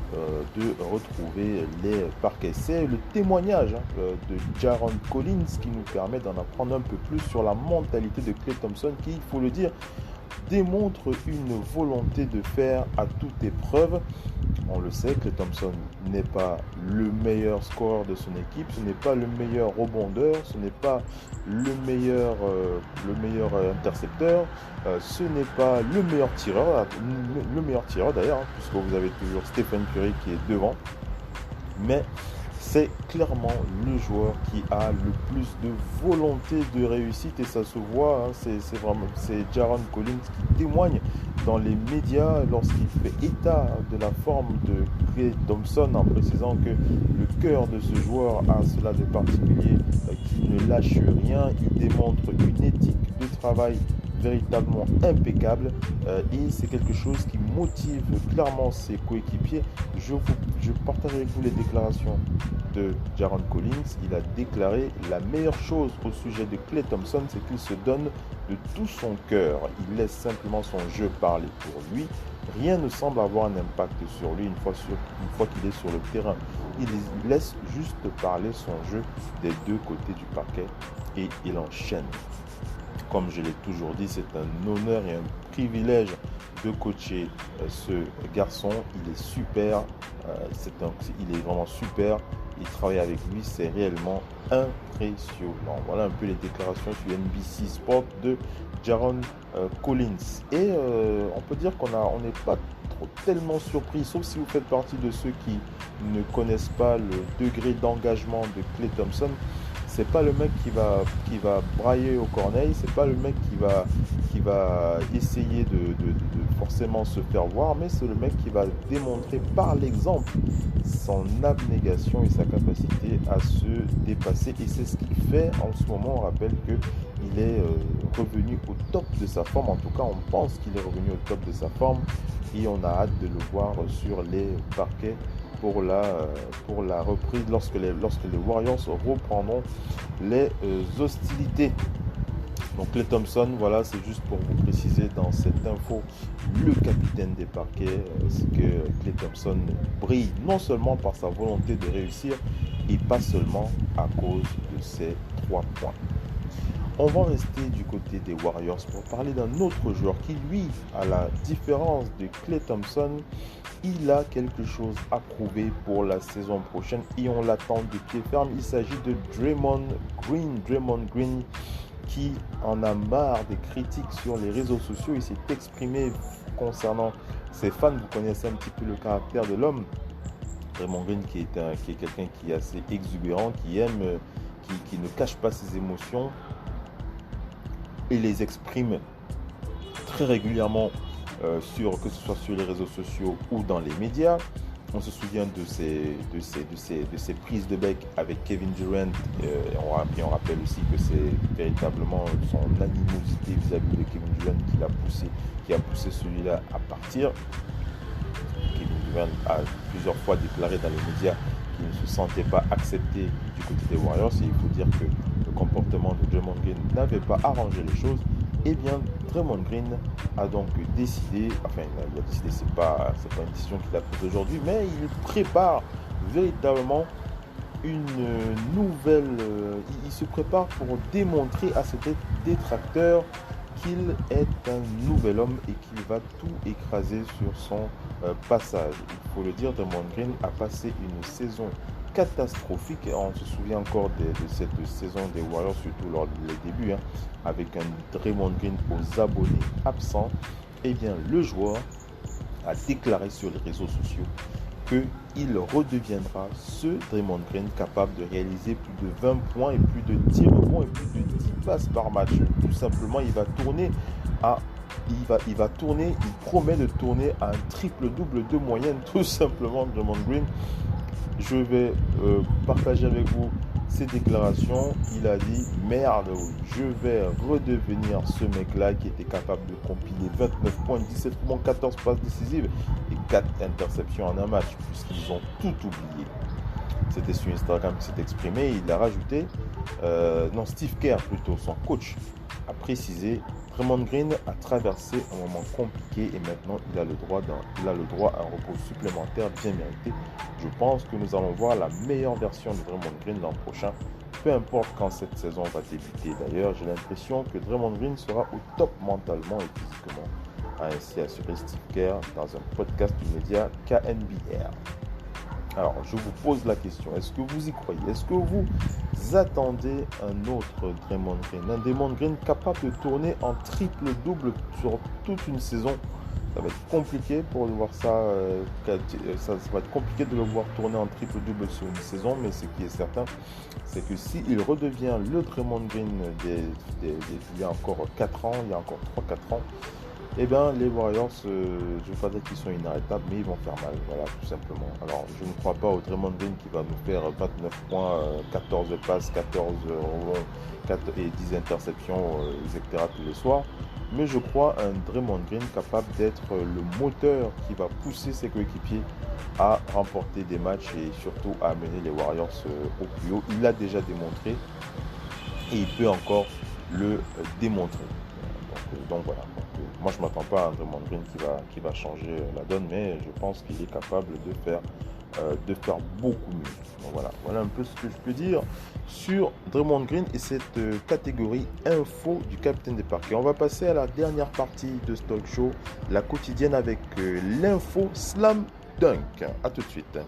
retrouver les parquets. C'est le témoignage de Jaron Collins qui nous permet d'en apprendre un peu plus sur la mentalité de Klay Thompson, qui, il faut le dire, démontre une volonté de faire à toute épreuve. On le sait, Klay Thompson n'est pas le meilleur scoreur de son équipe, ce n'est pas le meilleur rebondeur, ce n'est pas le meilleur intercepteur, ce n'est pas le meilleur tireur d'ailleurs, puisque vous avez toujours Stephen Curry qui est devant, mais c'est clairement le joueur qui a le plus de volonté de réussite et ça se voit, c'est Jaron Collins qui témoigne dans les médias lorsqu'il fait état de la forme de Klay Thompson, en précisant que le cœur de ce joueur a cela de particulier, qu'il ne lâche rien, il démontre une éthique de travail véritablement impeccable et c'est quelque chose qui motive clairement ses coéquipiers. Je partage avec vous les déclarations de Jaron Collins. Il a déclaré: la meilleure chose au sujet de Klay Thompson, c'est qu'il se donne de tout son cœur. Il laisse simplement son jeu parler pour lui. Rien ne semble avoir un impact sur lui une fois qu'il est sur le terrain. Il laisse juste parler son jeu des deux côtés du parquet et il enchaîne. Comme je l'ai toujours dit, c'est un honneur et un privilège de coacher ce garçon. Il est super, il est vraiment super. Il travaille avec lui, c'est réellement impressionnant. Voilà un peu les déclarations sur NBC Sport de Jaron Collins. Et on peut dire qu'on n'est pas tellement surpris, sauf si vous faites partie de ceux qui ne connaissent pas le degré d'engagement de Klay Thompson. C'est pas le mec qui va brailler au corneille, c'est pas le mec qui va essayer de forcément se faire voir, mais c'est le mec qui va démontrer par l'exemple son abnégation et sa capacité à se dépasser. Et c'est ce qu'il fait en ce moment. On rappelle qu'il est revenu au top de sa forme. En tout cas, on pense qu'il est revenu au top de sa forme et on a hâte de le voir sur les parquets pour la reprise lorsque les Warriors reprendront les hostilités. Donc Klay Thompson, voilà, c'est juste pour vous préciser dans cette info, le capitaine des parquets, c'est que Klay Thompson brille non seulement par sa volonté de réussir et pas seulement à cause de ses 3 points. On va rester du côté des Warriors pour parler d'un autre joueur qui, lui, à la différence de Klay Thompson, il a quelque chose à prouver pour la saison prochaine et on l'attend de pied ferme. Il s'agit de Draymond Green. Draymond Green qui en a marre des critiques sur les réseaux sociaux. Il s'est exprimé concernant ses fans. Vous connaissez un petit peu le caractère de l'homme. Draymond Green qui est quelqu'un qui est assez exubérant, qui aime, qui ne cache pas ses émotions et les exprime très régulièrement que ce soit sur les réseaux sociaux ou dans les médias. On se souvient de ces prises de bec avec Kevin Durant. On rappelle aussi que c'est véritablement son animosité vis-à-vis de Kevin Durant qui a poussé celui-là à partir. Kevin Durant a plusieurs fois déclaré dans les médias qu'il ne se sentait pas accepté du côté des Warriors. Et il faut dire que le comportement de Draymond Green n'avait pas arrangé les choses. Eh bien, Draymond Green a donc décidé, c'est pas une décision qu'il a prise aujourd'hui, mais il prépare véritablement une nouvelle, il se prépare pour démontrer à ses détracteurs qu'il est un nouvel homme et qu'il va tout écraser sur son passage. Il faut le dire, Draymond Green a passé une saison catastrophique. On se souvient encore de cette saison des Warriors, surtout lors des débuts, avec un Draymond Green aux abonnés absents. Eh bien, le joueur a déclaré sur les réseaux sociaux qu'il redeviendra ce Draymond Green capable de réaliser plus de 20 points et plus de 10 rebonds et plus de 10 passes par match. Tout simplement, il promet de tourner à un triple-double de moyenne, tout simplement, Draymond Green. Je vais partager avec vous ses déclarations. Il a dit « Merde, je vais redevenir ce mec-là qui était capable de compiler 29 points, 17 points, 14 passes décisives et 4 interceptions en un match, puisqu'ils ont tout oublié. » C'était sur Instagram qui s'est exprimé. Il a rajouté, Steve Kerr plutôt, son coach, a précisé « Draymond Green a traversé un moment compliqué et maintenant il a le droit à un repos supplémentaire bien mérité. Je pense que nous allons voir la meilleure version de Draymond Green l'an prochain, peu importe quand cette saison va débuter. D'ailleurs, j'ai l'impression que Draymond Green sera au top mentalement et physiquement, a ainsi assuré Steve Kerr dans un podcast du média KNBR. Alors, je vous pose la question, est-ce que vous y croyez? Est-ce que vous attendez un autre Draymond Green? Un Draymond Green capable de tourner en triple-double sur toute une saison? Ça va être compliqué pour le voir ça va être compliqué de le voir tourner en triple-double sur une saison, mais ce qui est certain, c'est que s'il redevient le Draymond Green il y a encore 4 ans, il y a encore 3-4 ans, eh bien, les Warriors, je ne veux pas dire qu'ils sont inarrêtables, mais ils vont faire mal, voilà, tout simplement. Alors, je ne crois pas au Draymond Green qui va nous faire 29 points, 14 passes, 14 rebonds et 10 interceptions, etc. tous les soirs. Mais je crois à un Draymond Green capable d'être le moteur qui va pousser ses coéquipiers à remporter des matchs et surtout à amener les Warriors au plus haut. Il l'a déjà démontré et il peut encore le démontrer. Donc voilà. Moi, je m'attends pas à un Draymond Green qui va changer la donne, mais je pense qu'il est capable de faire beaucoup mieux. Donc voilà un peu ce que je peux dire sur Draymond Green et cette catégorie info du capitaine des parquets. On va passer à la dernière partie de ce talk show, la quotidienne, avec l'info Slam Dunk. A tout de suite.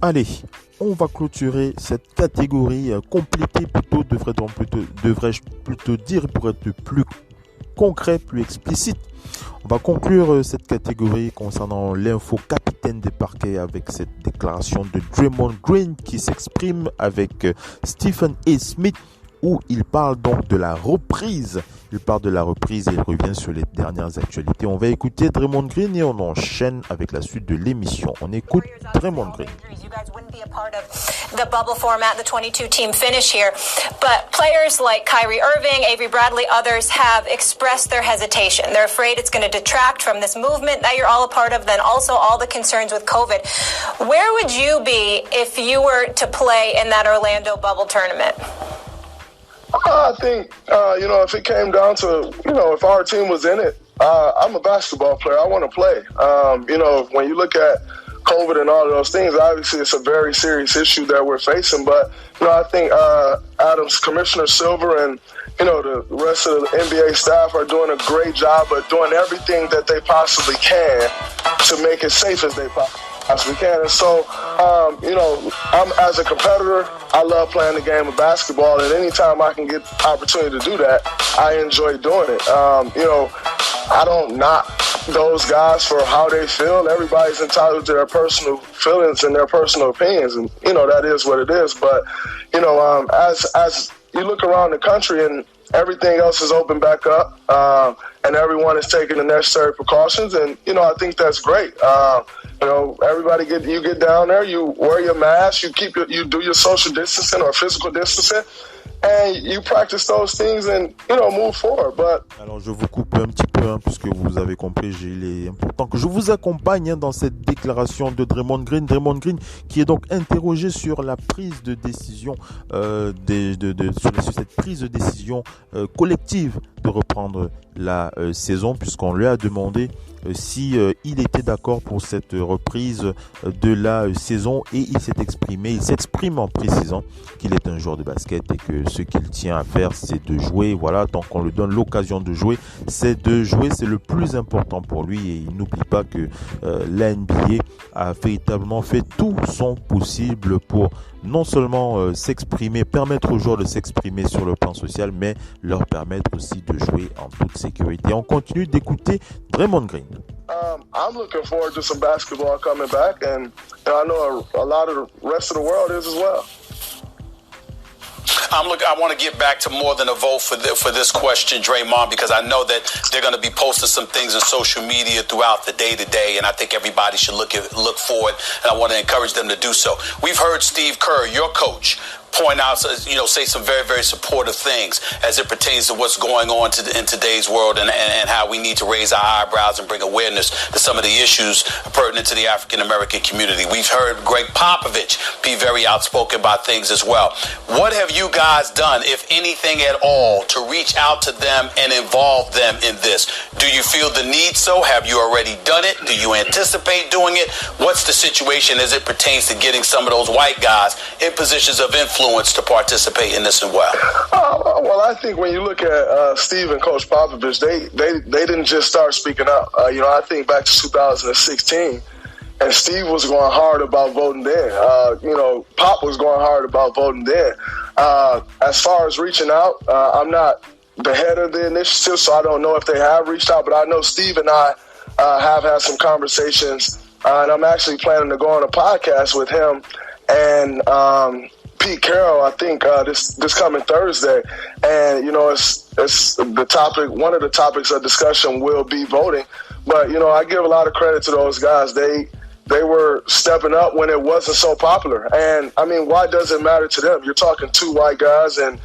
Allez, on va clôturer cette catégorie, compléter plutôt, devrais-je plutôt dire, pour être plus concret, plus explicite. On va conclure cette catégorie concernant l'info capitaine des parquets avec cette déclaration de Draymond Green qui s'exprime avec Stephen A. Smith, où il parle donc de la reprise. Il parle de la reprise et il revient sur les dernières actualités. On va écouter Draymond Green et on enchaîne avec la suite de l'émission. On écoute Draymond Green. You guys wouldn't be a part of the bubble format, the 22-team finish here. But players like Kyrie Irving, Avery Bradley, others have expressed their hesitation. They're afraid it's going to detract from this movement that you're all a part of, then also all the concerns with COVID. Where would you be if you were to play in that Orlando bubble tournament? I think, if it came down to, if our team was in it, I'm a basketball player. I want to play. When you look at COVID and all of those things, obviously it's a very serious issue that we're facing. But, I think Adams, Commissioner Silver, and, the rest of the NBA staff are doing a great job of doing everything that they possibly can to make it safe as they possibly can. And so, I'm as a competitor, I love playing the game of basketball, and anytime I can get opportunity to do that, I enjoy doing it. I don't knock those guys for how they feel. Everybody's entitled to their personal feelings and their personal opinions, and that is what it is. But as you look around the country and everything else is open back up, and everyone is taking the necessary precautions, and I think that's great. Everybody get down there, you wear your mask, you do your social distancing or physical distancing, and you practice those things and move forward. But alors je vous coupe un petit peu puisque vous avez compris, il est important que je vous accompagne dans cette déclaration de Draymond Green qui est donc interrogé sur la prise de décision sur cette prise de décision collective de reprendre la saison, puisqu'on lui a demandé si il était d'accord pour cette reprise de la saison, et il s'exprime en précisant qu'il est un joueur de basket et que ce qu'il tient à faire, c'est de jouer. Voilà, tant qu'on lui donne l'occasion de jouer, c'est le plus important pour lui, et il n'oublie pas que la NBA a véritablement fait tout son possible pour non seulement s'exprimer, permettre aux joueurs de s'exprimer sur le plan social, mais leur permettre aussi de jouer en toute sécurité. On continue d'écouter Draymond Green. I'm looking forward to some basketball coming back, and I know a lot of the rest of the world is as well. I want to get back to more than a vote for this question, Draymond, because I know that they're going to be posting some things on social media throughout the day-to-day, and I think everybody should look for it, and I want to encourage them to do so. We've heard Steve Kerr, your coach, point out, say some very, very supportive things as it pertains to what's going on in today's world, and how we need to raise our eyebrows and bring awareness to some of the issues pertinent to the African-American community. We've heard Greg Popovich be very outspoken about things as well. What have you guys done, if anything at all, to reach out to them and involve them in this? Do you feel the need so? Have you already done it? Do you anticipate doing it? What's the situation as it pertains to getting some of those white guys in positions of influence to participate in this as well? Well, I think when you look at Steve and Coach Popovich, they didn't just start speaking up. I think back to 2016, and Steve was going hard about voting then. Pop was going hard about voting then. As far as reaching out, I'm not the head of the initiative, so I don't know if they have reached out, but I know Steve and I have had some conversations, and I'm actually planning to go on a podcast with him and Pete Carroll, I think this coming Thursday, and it's the topic. One of the topics of discussion will be voting, but I give a lot of credit to those guys. They were stepping up when it wasn't so popular, and I mean, why does it matter to them? You're talking two white guys, and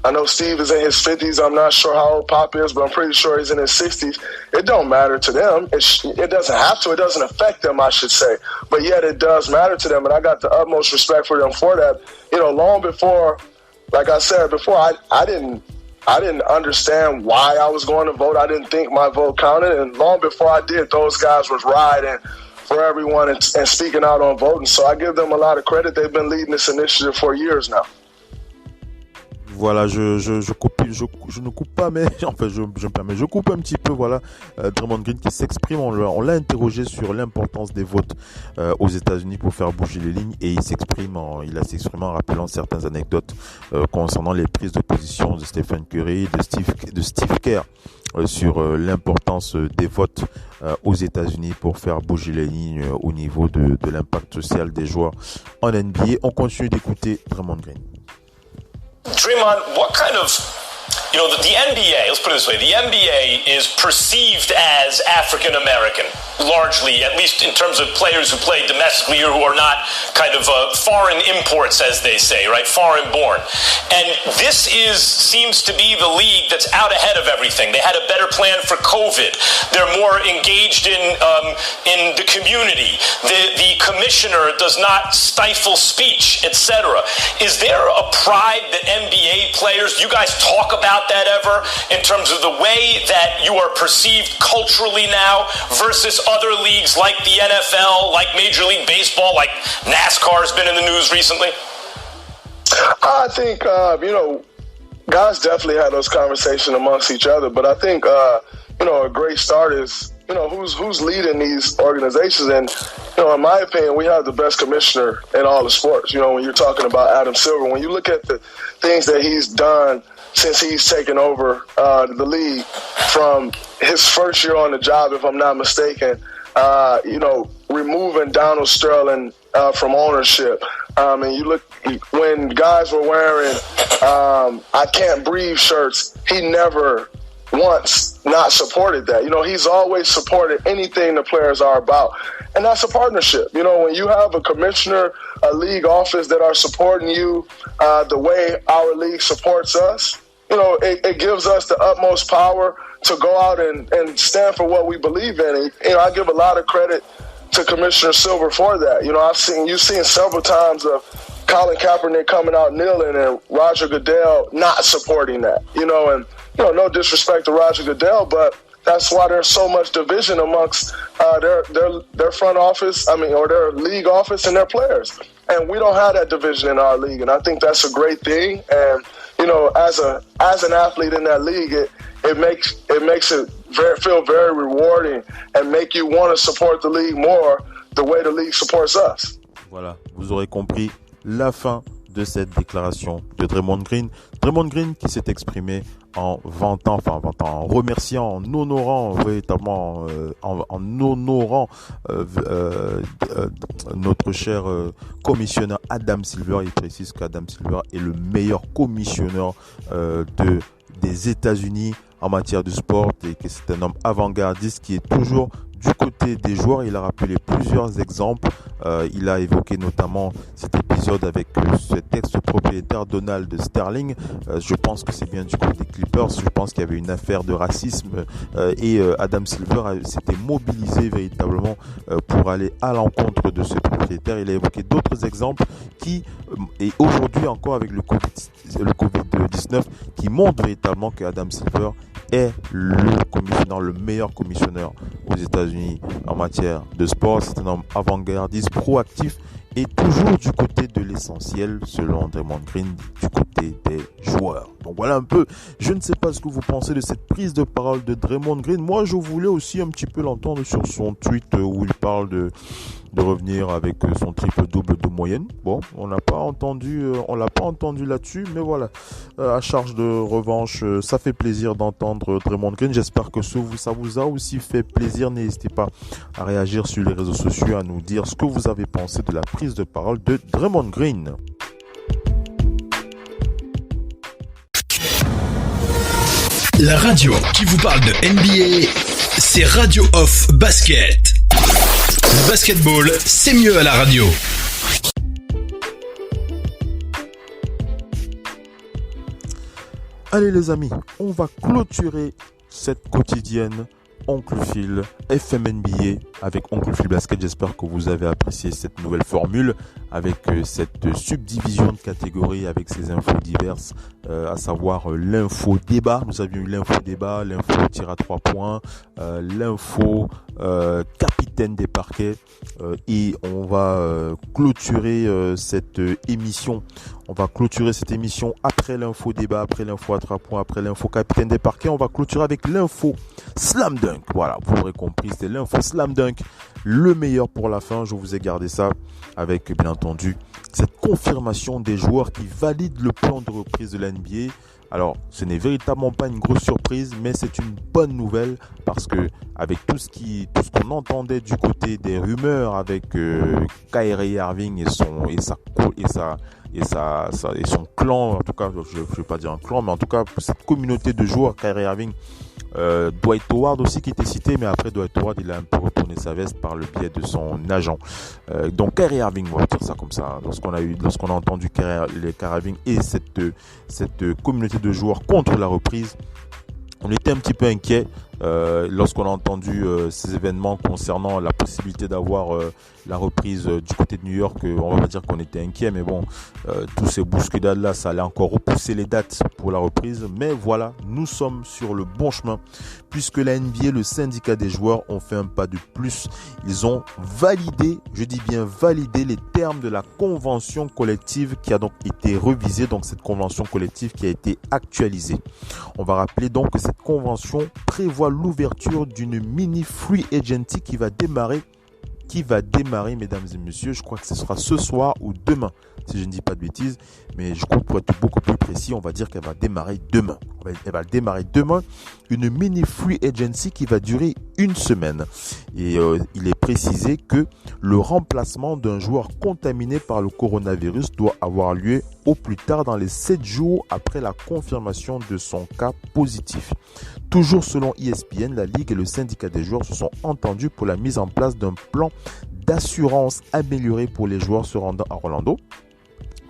I know Steve is in his 50s. I'm not sure how old Pop is, but I'm pretty sure he's in his 60s. It don't matter to them. It doesn't have to. It doesn't affect them, I should say. But yet it does matter to them, and I got the utmost respect for them for that. You know, long before, like I said before, I didn't understand why I was going to vote. I didn't think my vote counted, and long before I did, those guys was riding for everyone and speaking out on voting. So I give them a lot of credit. They've been leading this initiative for years now. Voilà, je ne coupe pas, mais enfin je me permets, je coupe un petit peu. Voilà, Draymond Green qui s'exprime, on l'a interrogé sur l'importance des votes aux États-Unis pour faire bouger les lignes, et il a s'exprime en rappelant certaines anecdotes concernant les prises de position de Stephen Curry, de Steve Kerr sur l'importance des votes aux États-Unis pour faire bouger les lignes au niveau de l'impact social des joueurs en NBA. On continue d'écouter Draymond Green. Draymond, what kind of, the NBA, let's put it this way, the NBA is perceived as African American, largely, at least in terms of players who play domestically or who are not kind of foreign imports, as they say, right, foreign born. And this seems to be the league that's out ahead of everything. They had a better plan for COVID. They're more engaged in the community. The commissioner does not stifle speech, etc. Is there a pride that NBA players, do you guys talk about that ever in terms of the way that you are perceived culturally now versus other leagues like the NFL, like Major League Baseball, like NASCAR has been in the news recently? I think, guys definitely had those conversations amongst each other, but I think, a great start is, who's leading these organizations. And, in my opinion, we have the best commissioner in all the sports. When you're talking about Adam Silver, when you look at the things that he's done since he's taken over the league from his first year on the job, if I'm not mistaken, removing Donald Sterling from ownership. And you look, when guys were wearing I Can't Breathe shirts, he never once not supported that. He's always supported anything the players are about. And that's a partnership. When you have a commissioner, a league office that are supporting you the way our league supports us, it gives us the utmost power to go out and stand for what we believe in. And, I give a lot of credit to Commissioner Silver for that. You've seen several times of Colin Kaepernick coming out kneeling and Roger Goodell not supporting that. And no disrespect to Roger Goodell, but that's why there's so much division amongst their front office, or their league office and their players. And we don't have that division in our league, and I think that's a great thing. And as an athlete in that league, it makes it feel very rewarding and make you want to support the league more the way the league supports us. Voilà, vous aurez compris la fin de cette déclaration de Draymond Green. Draymond Green qui s'est exprimé en remerciant, en honorant véritablement, en honorant notre cher commissionneur Adam Silver. Il précise qu'Adam Silver est le meilleur commissionneur des États-Unis en matière de sport, et que c'est un homme avant-gardiste qui est toujours du côté des joueurs. Il a rappelé plusieurs exemples. Il a évoqué notamment cet épisode avec cet ex-propriétaire Donald Sterling. Je pense que c'est bien du côté des Clippers. Je pense qu'il y avait une affaire de racisme et Adam Silver s'était mobilisé véritablement pour aller à l'encontre de ce propriétaire. Il a évoqué d'autres exemples qui, et aujourd'hui encore avec le Covid-19, qui montrent véritablement que Adam Silver est le meilleur commissionneur aux États-Unis en matière de sport. C'est un homme avant-gardiste, proactif et toujours du côté de l'essentiel, selon Draymond Green, du côté des joueurs. Donc voilà un peu, je ne sais pas ce que vous pensez de cette prise de parole de Draymond Green. Moi, je voulais aussi un petit peu l'entendre sur son tweet où il parle de revenir avec son triple-double de moyenne. Bon, on l'a pas entendu là-dessus, mais voilà, à charge de revanche, ça fait plaisir d'entendre Draymond Green. J'espère que ça vous a aussi fait plaisir. N'hésitez pas à réagir sur les réseaux sociaux, à nous dire ce que vous avez pensé de la prise de parole de Draymond Green. La radio qui vous parle de NBA, c'est Radio Off Basket. Le basketball, c'est mieux à la radio. Allez les amis, on va clôturer cette quotidienne Oncle Phil FM NBA avec Oncle Phil Basket. J'espère que vous avez apprécié cette nouvelle formule avec cette subdivision de catégories avec ces infos diverses, à savoir l'info débat. Nous avions eu l'info débat, l'info tir à 3 points, l'info capitaine des parquets, et on va clôturer cette émission. On va clôturer cette émission après l'info débat, après l'info à 3 points, après l'info capitaine des parquets. On va clôturer avec l'info Slam Dunk. Voilà, vous l'aurez compris, c'est l'info Slam Dunk, le meilleur pour la fin. Je vous ai gardé ça avec, bien entendu, cette confirmation des joueurs qui valident le plan de reprise de la NBA. Alors, ce n'est véritablement pas une grosse surprise, mais c'est une bonne nouvelle parce que avec tout ce qu'on entendait du côté des rumeurs avec Kyrie Irving et son clan, en tout cas, je ne vais pas dire un clan, mais en tout cas cette communauté de joueurs, Kyrie Irving, Dwight Howard aussi qui était cité, mais après Dwight Howard il a un peu retourné sa veste par le biais de son agent. Donc Kyrie Irving, on va dire ça comme ça. Lorsqu'on a entendu Kyrie Irving et cette communauté de joueurs contre la reprise, on était un petit peu inquiet lorsqu'on a entendu ces événements concernant la possibilité d'avoir la reprise du côté de New York. On va pas dire qu'on était inquiet, mais bon, tous ces bousculades-là, ça allait encore repousser les dates pour la reprise. Mais voilà, nous sommes sur le bon chemin, puisque la NBA, le syndicat des joueurs, ont fait un pas de plus. Ils ont validé, je dis bien validé, les termes de la convention collective qui a donc été révisée, donc cette convention collective qui a été actualisée. On va rappeler donc que cette convention prévoit l'ouverture d'une mini free agency qui va démarrer, mesdames et messieurs, je crois que ce sera ce soir ou demain, si je ne dis pas de bêtises, mais je crois que pour être beaucoup plus précis, on va dire qu'elle va démarrer demain. Elle va démarrer demain, une mini free agency qui va durer une semaine. Et il est précisé que le remplacement d'un joueur contaminé par le coronavirus doit avoir lieu au plus tard dans les 7 jours après la confirmation de son cas positif. Toujours selon ESPN, la Ligue et le syndicat des joueurs se sont entendus pour la mise en place d'un plan d'assurance amélioré pour les joueurs se rendant à Orlando.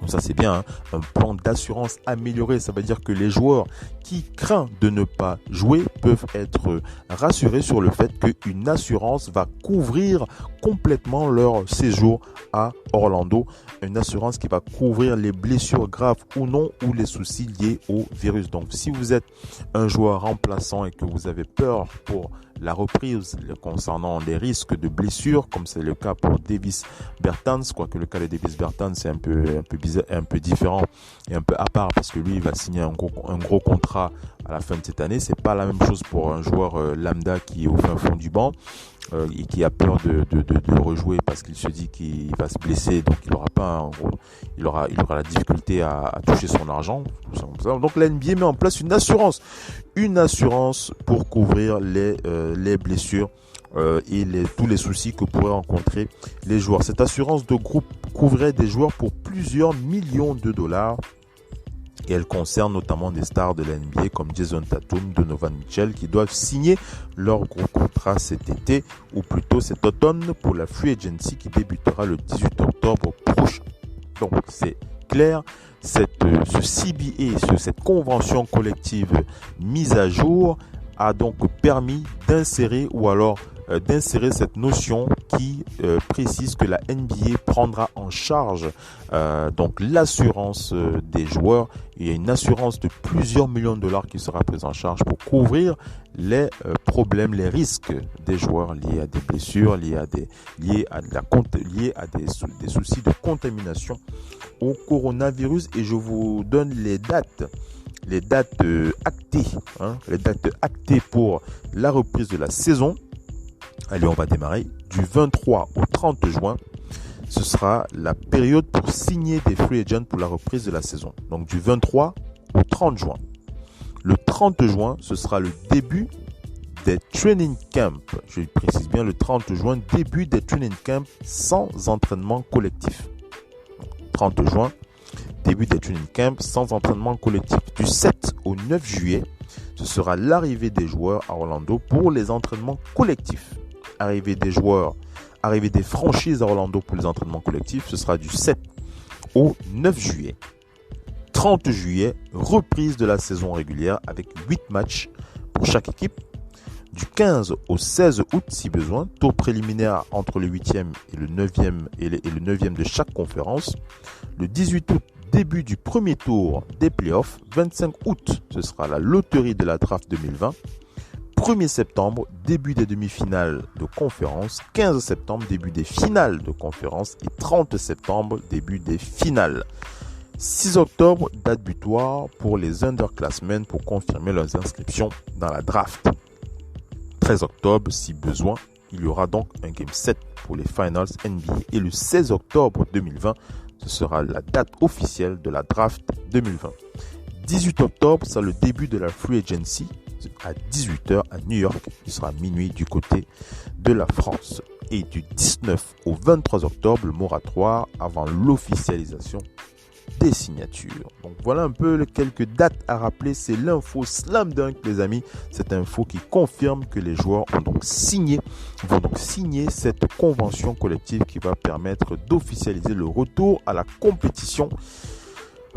Donc ça c'est bien, hein, un plan d'assurance amélioré, ça veut dire que les joueurs qui craignent de ne pas jouer peuvent être rassurés sur le fait qu'une assurance va couvrir complètement leur séjour à Orlando. Une assurance qui va couvrir les blessures graves ou non ou les soucis liés au virus. Donc si vous êtes un joueur remplaçant et que vous avez peur pour la reprise concernant les risques de blessures, comme c'est le cas pour Davis Bertans, quoique le cas de Davis Bertans c'est un peu bizarre, un peu différent et un peu à part parce que lui il va signer un gros contrat à la fin de cette année. C'est pas la même chose pour un joueur lambda qui est au fin fond du banc et qui a peur de rejouer parce qu'il se dit qu'il va se blesser, donc il aura la difficulté à toucher son argent. Donc la NBA met en place une assurance pour couvrir les blessures et tous les soucis que pourraient rencontrer les joueurs. Cette assurance de groupe couvrait des joueurs pour plusieurs millions de dollars. Et elle concerne notamment des stars de la NBA comme Jason Tatum, Donovan Mitchell qui doivent signer leur gros contrat cet été ou plutôt cet automne pour la free agency qui débutera le 18 octobre prochain. Donc c'est clair, ce CBA, cette convention collective mise à jour a donc permis d'insérer cette notion qui précise que la NBA prendra en charge donc l'assurance des joueurs. Il y a une assurance de plusieurs millions de dollars qui sera prise en charge pour couvrir les problèmes, les risques des joueurs liés à des blessures, liés à des soucis de contamination au coronavirus. Et je vous donne les dates actées, les dates actées pour la reprise de la saison. Allez, on va démarrer du 23 au 30 juin. Ce sera la période pour signer des free agents pour la reprise de la saison. Donc du 23 au 30 juin. Le 30 juin, ce sera le début des training camps. Je précise bien le 30 juin, début des training camps sans entraînement collectif. 30 juin, début des training camps sans entraînement collectif. Du 7 au 9 juillet, ce sera l'arrivée des joueurs à Orlando pour les entraînements collectifs. Arrivée des franchises à Orlando pour les entraînements collectifs, ce sera du 7 au 9 juillet. 30 juillet, reprise de la saison régulière avec 8 matchs pour chaque équipe. Du 15 au 16 août si besoin, tour préliminaire entre le 8e et le 9e de chaque conférence. Le 18 août, début du premier tour des playoffs. 25 août, ce sera la loterie de la draft 2020. 1er septembre, début des demi-finales de conférence. 15 septembre, début des finales de conférence. Et 30 septembre, début des finales. 6 octobre, date butoir pour les underclassmen pour confirmer leurs inscriptions dans la draft. 13 octobre, si besoin, il y aura donc un Game 7 pour les Finals NBA. Et le 16 octobre 2020, ce sera la date officielle de la draft 2020. 18 octobre, c'est le début de la Free Agency à 18h à New York. Il sera minuit du côté de la France. Et du 19 au 23 octobre, le moratoire avant l'officialisation des signatures. Donc voilà un peu quelques dates à rappeler. C'est l'info Slam Dunk, les amis. Cette info qui confirme que les joueurs vont donc signer cette convention collective qui va permettre d'officialiser le retour à la compétition.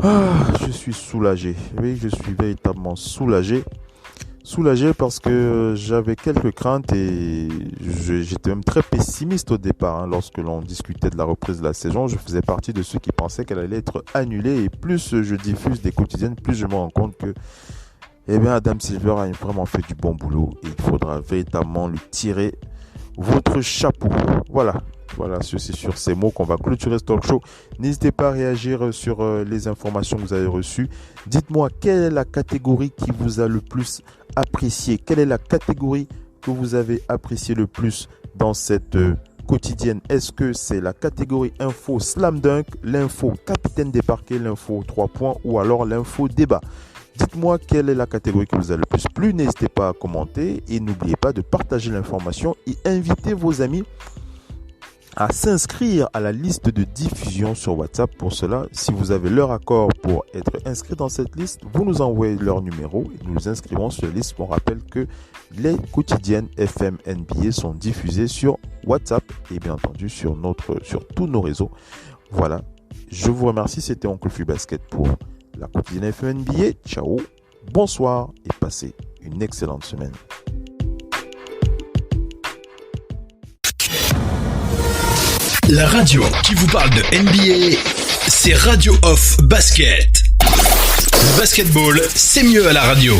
Je suis soulagé. Oui, je suis véritablement soulagé. Soulagé parce que j'avais quelques craintes et j'étais même très pessimiste au départ lorsque l'on discutait de la reprise de la saison. Je faisais partie de ceux qui pensaient qu'elle allait être annulée et plus je diffuse des quotidiennes, plus je me rends compte que Adam Silver a vraiment fait du bon boulot et il faudra véritablement lui tirer votre chapeau. Voilà, c'est sur ces mots qu'on va clôturer ce talk show. N'hésitez pas à réagir sur les informations que vous avez reçues. Dites-moi quelle est la catégorie qui vous a le plus apprécié. Quelle est la catégorie que vous avez apprécié le plus dans cette quotidienne? Est-ce que c'est la catégorie info Slam Dunk, l'info capitaine des parquets, l'info 3 points ou alors l'info débat? Dites-moi quelle est la catégorie qui vous a le plus plu. N'hésitez pas à commenter et n'oubliez pas de partager l'information et invitez vos amis à s'inscrire à la liste de diffusion sur WhatsApp. Pour cela, si vous avez leur accord pour être inscrit dans cette liste, vous nous envoyez leur numéro et nous nous inscrivons sur la liste. On rappelle que les quotidiennes FM NBA sont diffusées sur WhatsApp et bien entendu sur tous nos réseaux. Voilà, je vous remercie. C'était Oncle Phil Basket pour la quotidienne FM NBA. Ciao, bonsoir et passez une excellente semaine. La radio qui vous parle de NBA, c'est Radio Off Basket. Le basketball, c'est mieux à la radio.